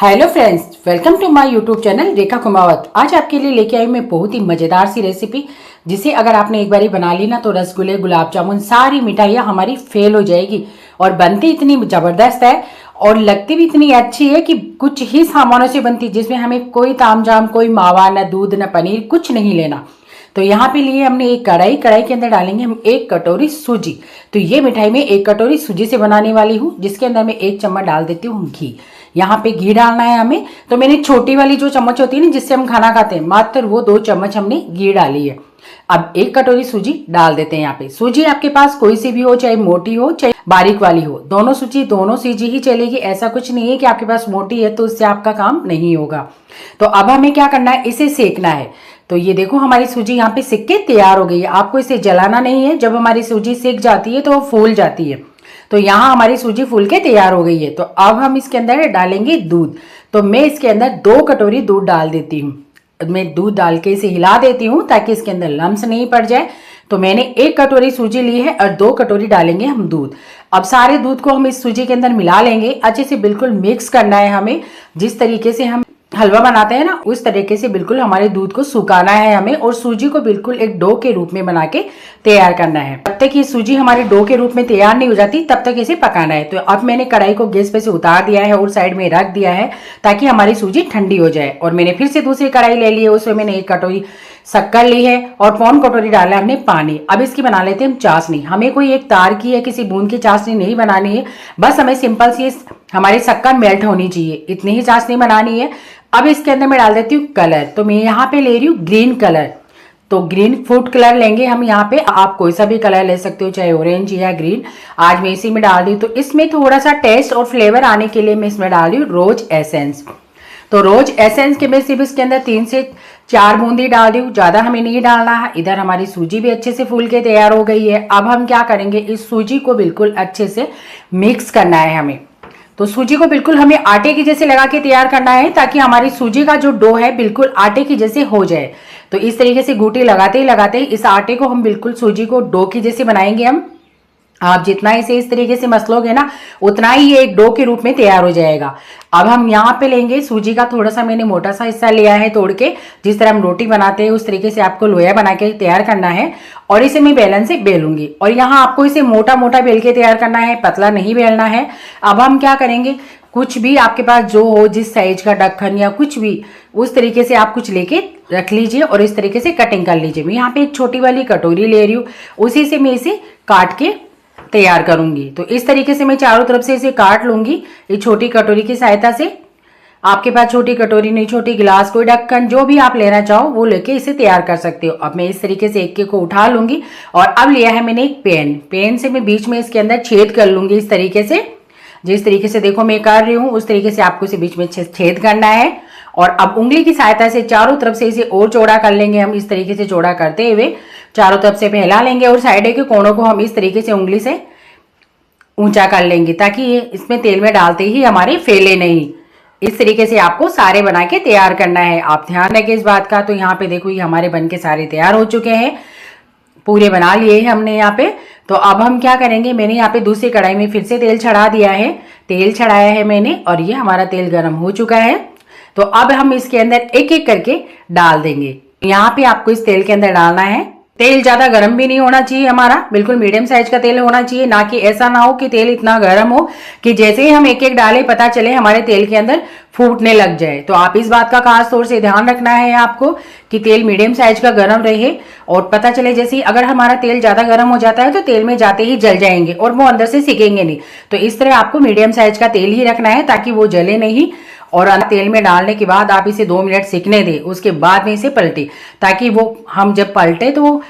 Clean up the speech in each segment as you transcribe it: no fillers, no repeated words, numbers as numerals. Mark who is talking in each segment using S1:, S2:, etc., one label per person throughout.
S1: Hello friends, welcome to my YouTube channel Rekha Kumawat. आज आपके लिए लेके आई मैं बहुत ही मज़ेदार सी रेसिपी, जिसे अगर आपने एक बारी बना ली ना तो रसगुल्ले, गुलाब जामुन, सारी मिठाइयाँ हमारी फेल हो जाएगी। और बनती इतनी ज़बरदस्त है और लगती भी इतनी अच्छी है कि कुछ ही सामानों से बनती, जिसमें हमें कोई तामझाम, कोई मावा, न दूध, न पनीर, कुछ नहीं लेना। तो यहाँ पे लिए हमने एक कढ़ाई के अंदर डालेंगे हम 1 कटोरी सूजी। तो ये मिठाई मैं 1 कटोरी सूजी से बनाने वाली हूँ, जिसके अंदर मैं 1 चम्मच डाल देती हूँ घी। यहाँ पे घी डालना है हमें, तो मैंने छोटी वाली जो चम्मच होती है ना जिससे हम खाना खाते हैं, मात्र वो 2 चम्मच हमने घी डाली है। अब 1 कटोरी सूजी डाल देते हैं। यहाँ पे सूजी आपके पास कोई सी भी हो, चाहे मोटी हो चाहे बारीक वाली हो, दोनों सूजी ही चलेगी। ऐसा कुछ नहीं है कि आपके पास मोटी है तो उससे आपका काम नहीं होगा। तो अब हमें क्या करना है, इसे सेकना है। तो ये देखो हमारी सूजी यहाँ पे सिक के तैयार हो गई है। आपको इसे जलाना नहीं है, जब हमारी सूजी सिक जाती है तो वो फूल जाती है। तो यहाँ हमारी सूजी फूल के तैयार हो गई है। तो अब हम इसके अंदर डालेंगे दूध। तो मैं इसके अंदर 2 कटोरी दूध डाल देती हूँ। मैं दूध डाल के इसे हिला देती हूँ ताकि इसके अंदर लम्स नहीं पड़ जाए। तो मैंने 1 कटोरी सूजी ली है और 2 कटोरी डालेंगे हम दूध। अब सारे दूध को हम इस सूजी के अंदर मिला लेंगे, अच्छे से बिल्कुल मिक्स करना है हमें। जिस तरीके से हम हलवा बनाते हैं ना, उस तरीके से बिल्कुल हमारे दूध को सुखाना है हमें, और सूजी को बिल्कुल एक डो के रूप में बना के तैयार करना है। तब तक ये सूजी हमारे डो के रूप में तैयार नहीं हो जाती, तब तक इसे पकाना है। तो अब मैंने कढ़ाई को गैस पे से उतार दिया है और साइड में रख दिया है ताकि हमारी सूजी ठंडी हो जाए। और मैंने फिर से दूसरी कढ़ाई ले ली है, उसमें मैंने 1 कटोरी शक्कर ली है और 1.25 कटोरी डाला हमने पानी। अब इसकी बना लेते हैं हम चाशनी। हमें कोई एक तार की या किसी बूंद की चाशनी नहीं बनानी है, बस हमें सिंपल सी हमारी शक्कर मेल्ट होनी चाहिए, इतनी ही चाशनी बनानी है। अब इसके अंदर मैं डाल देती हूँ कलर। तो मैं यहाँ पे ले रही हूँ ग्रीन कलर। तो ग्रीन फूड कलर लेंगे हम यहाँ पे, आप कोई सा भी कलर ले सकते हो, चाहे ऑरेंज या ग्रीन। आज मैं इसी में डाल दी। तो इसमें थोड़ा सा टेस्ट और फ्लेवर आने के लिए मैं इसमें डाल रही हूँ रोज एसेंस। तो रोज एसेंस के मैं सिर्फ इसके अंदर 3 से 4 बूंदी डाल रही हूँ, ज्यादा हमें नहीं डालना है। इधर हमारी सूजी भी अच्छे से फूल के तैयार हो गई है। अब हम क्या करेंगे, इस सूजी को बिल्कुल अच्छे से मिक्स करना है हमें। तो सूजी को बिल्कुल हमें आटे की जैसे लगा के तैयार करना है, ताकि हमारी सूजी का जो डो है बिल्कुल आटे की जैसे हो जाए। तो इस तरीके से घूंटी लगाते ही लगाते ही इस आटे को हम बिल्कुल सूजी को डो की जैसे बनाएंगे हम। आप जितना इसे इस तरीके से मसलोगे ना, उतना ही ये एक डो के रूप में तैयार हो जाएगा। अब हम यहाँ पे लेंगे सूजी का थोड़ा सा, मैंने मोटा सा हिस्सा लिया है तोड़ के। जिस तरह हम रोटी बनाते हैं उस तरीके से आपको लोया बना के तैयार करना है, और इसे मैं बेलन से बेलूंगी। और यहाँ आपको इसे मोटा मोटा बेल के तैयार करना है, पतला नहीं बेलना है। अब हम क्या करेंगे, कुछ भी आपके पास जो हो, जिस साइज का ढक्कन या कुछ भी, उस तरीके से आप कुछ लेके रख लीजिए और इस तरीके से कटिंग कर लीजिए। मैं यहाँ पे एक छोटी वाली कटोरी ले रही हूँ, उसी से मैं इसे काट के तैयार करूंगी। तो इस तरीके से मैं चारों तरफ से इसे काट लूंगी, ये छोटी कटोरी की सहायता से। आपके पास छोटी कटोरी नहीं, छोटी गिलास, कोई ढक्कन, जो भी आप लेना चाहो वो लेके इसे तैयार कर सकते हो। अब मैं इस तरीके से एक को उठा लूंगी। और अब लिया है मैंने एक पेन से मैं बीच में इसके अंदर छेद कर लूंगी इस तरीके से। जिस तरीके से देखो मैं कर रही हूँ, उस तरीके से आपको इसे बीच में छेद करना है। और अब उंगली की सहायता से चारों तरफ से इसे और चौड़ा कर लेंगे हम। इस तरीके से चौड़ा करते हुए चारों तरफ से फैला लेंगे, और साइड के कोनों को हम इस तरीके से उंगली से ऊंचा कर लेंगे, ताकि ये इसमें तेल में डालते ही हमारे फैले नहीं। इस तरीके से आपको सारे बना के तैयार करना है, आप ध्यान रखें इस बात का। तो यहाँ पे देखो ये हमारे बन के सारे तैयार हो चुके हैं, पूरे बना लिए हैं हमने यहाँ पे। तो अब हम क्या करेंगे, मैंने यहाँ पे दूसरी कढ़ाई में फिर से तेल चढ़ा दिया है, तेल चढ़ाया है मैंने, और ये हमारा तेल गर्म हो चुका है। तो अब हम इसके अंदर एक एक करके डाल देंगे। यहाँ पे आपको इस तेल के अंदर डालना है। तेल ज्यादा गर्म भी नहीं होना चाहिए हमारा, बिल्कुल मीडियम साइज का तेल होना चाहिए, ना कि ऐसा ना हो कि तेल इतना गर्म हो कि जैसे ही हम एक एक डालें पता चले हमारे तेल के अंदर फूटने लग जाए। तो आप इस बात का खास तौर से ध्यान रखना है आपको कि तेल मीडियम साइज का गर्म रहे, और पता चले जैसे ही अगर हमारा तेल ज्यादा गर्म हो जाता है तो तेल में जाते ही जल जाएंगे और वो अंदर से सिकेंगे नहीं। तो इस तरह आपको मीडियम साइज का तेल ही रखना है ताकि वो जले नहीं। और तेल में डालने के बाद आप इसे 2 मिनट सिकने दें, उसके बाद में इसे पलटे, ताकि वो हम जब पलटे तो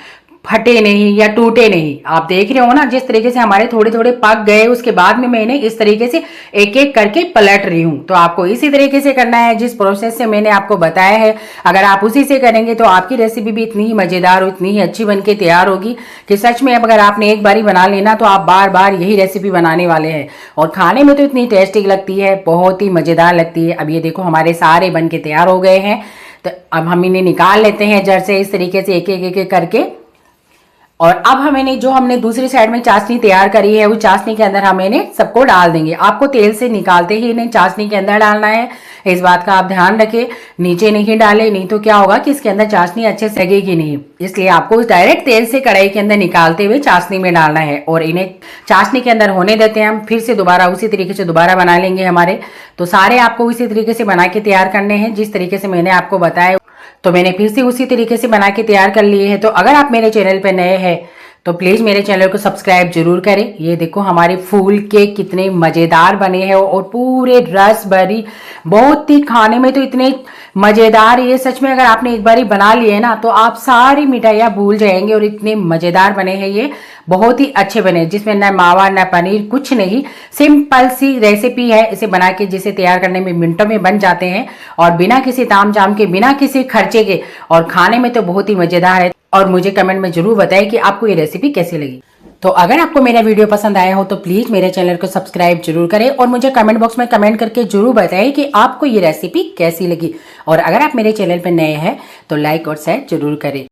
S1: फटे नहीं या टूटे नहीं। आप देख रहे हो ना जिस तरीके से हमारे थोड़े थोड़े पक गए, उसके बाद में मैंने इस तरीके से एक एक करके पलट रही हूँ। तो आपको इसी तरीके से करना है जिस प्रोसेस से मैंने आपको बताया है। अगर आप उसी से करेंगे तो आपकी रेसिपी भी इतनी ही मजेदार और इतनी ही अच्छी बन के तैयार होगी कि सच में अब अगर आपने एक बारी बना लेना तो आप बार बार यही रेसिपी बनाने वाले हैं। और खाने में तो इतनी टेस्टी लगती है, बहुत ही मजेदार लगती है। अब ये देखो हमारे सारे बन के तैयार हो गए हैं। तो अब हम इन्हें निकाल लेते हैं जड़ से, इस तरीके से एक एक करके। और अब हमने दूसरी साइड में चाशनी तैयार करी है, उस चाशनी के अंदर हम इन्हें सबको डाल देंगे। आपको तेल से निकालते ही इन्हें चाशनी के अंदर डालना है, इस बात का आप ध्यान रखें। नीचे नहीं डाले, नहीं तो क्या होगा कि इसके अंदर चाशनी अच्छे से लगेगी नहीं। इसलिए आपको डायरेक्ट तेल से कढ़ाई के अंदर निकालते हुए चाशनी में डालना है और इन्हें चाशनी के अंदर होने देते हैं। हम फिर से दोबारा उसी तरीके से दोबारा बना लेंगे हमारे। तो सारे आपको उसी तरीके से बना के तैयार करने हैं जिस तरीके से मैंने आपको बताया। तो मैंने फिर से उसी तरीके से बना के तैयार कर लिए हैं। तो अगर आप मेरे चैनल पे नए हैं तो प्लीज मेरे चैनल को सब्सक्राइब जरूर करें। ये देखो हमारे फूल केक कितने मजेदार बने हैं और पूरे रस भरी, बहुत ही खाने में तो इतने मजेदार। ये सच में अगर आपने एक बार बना लिए ना तो आप सारी मिठाइयाँ भूल जाएंगे और इतने मजेदार बने हैं। ये बहुत ही अच्छे बने, जिसमें न मावा न पनीर, कुछ नहीं। सिंपल सी रेसिपी है, इसे बना के जिसे तैयार करने में मिनटों में बन जाते हैं और बिना किसी ताम झाम के, बिना किसी खर्चे के, और खाने में तो बहुत ही मजेदार है। और मुझे कमेंट में जरूर बताएं कि आपको ये रेसिपी कैसी लगी। तो अगर आपको मेरा वीडियो पसंद आया हो तो प्लीज मेरे चैनल को सब्सक्राइब जरूर करें और मुझे कमेंट बॉक्स में कमेंट करके जरूर बताएं कि आपको ये रेसिपी कैसी लगी। और अगर आप मेरे चैनल पर नए हैं तो लाइक और शेयर जरूर करें।